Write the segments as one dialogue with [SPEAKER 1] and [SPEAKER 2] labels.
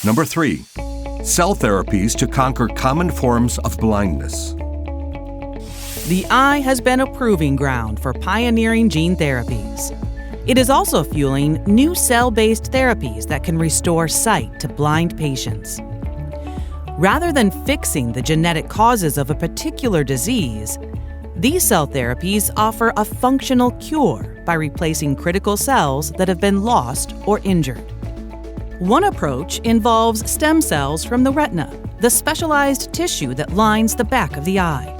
[SPEAKER 1] Number 3. Cell therapies to conquer common forms of blindness.
[SPEAKER 2] The eye has been a proving ground for pioneering gene therapies. It is also fueling new cell-based therapies that can restore sight to blind patients. Rather than fixing the genetic causes of a particular disease, these cell therapies offer a functional cure by replacing critical cells that have been lost or injured. One approach involves stem cells from the retina, the specialized tissue that lines the back of the eye.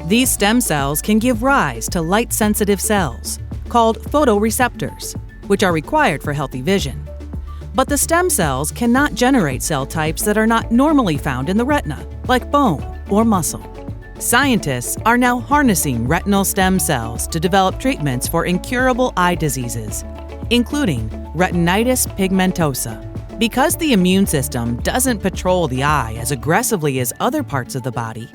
[SPEAKER 2] These stem cells can give rise to light-sensitive cells, called photoreceptors, which are required for healthy vision. But the stem cells cannot generate cell types that are not normally found in the retina, like bone or muscle. Scientists are now harnessing retinal stem cells to develop treatments for incurable eye diseases, including retinitis pigmentosa. Because the immune system doesn't patrol the eye as aggressively as other parts of the body,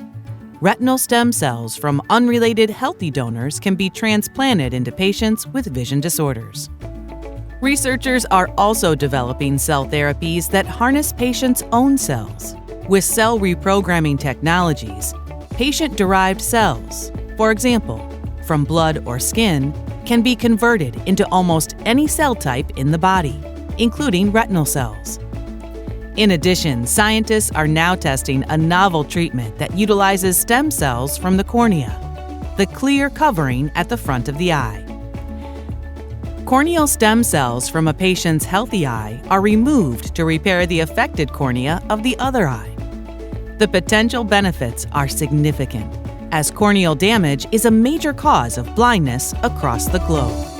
[SPEAKER 2] retinal stem cells from unrelated healthy donors can be transplanted into patients with vision disorders. Researchers are also developing cell therapies that harness patients' own cells. With cell reprogramming technologies, patient-derived cells, for example, from blood or skin, can be converted into almost any cell type in the body, including retinal cells. In addition, scientists are now testing a novel treatment that utilizes stem cells from the cornea, the clear covering at the front of the eye. Corneal stem cells from a patient's healthy eye are removed to repair the affected cornea of the other eye. The potential benefits are significant, as corneal damage is a major cause of blindness across the globe.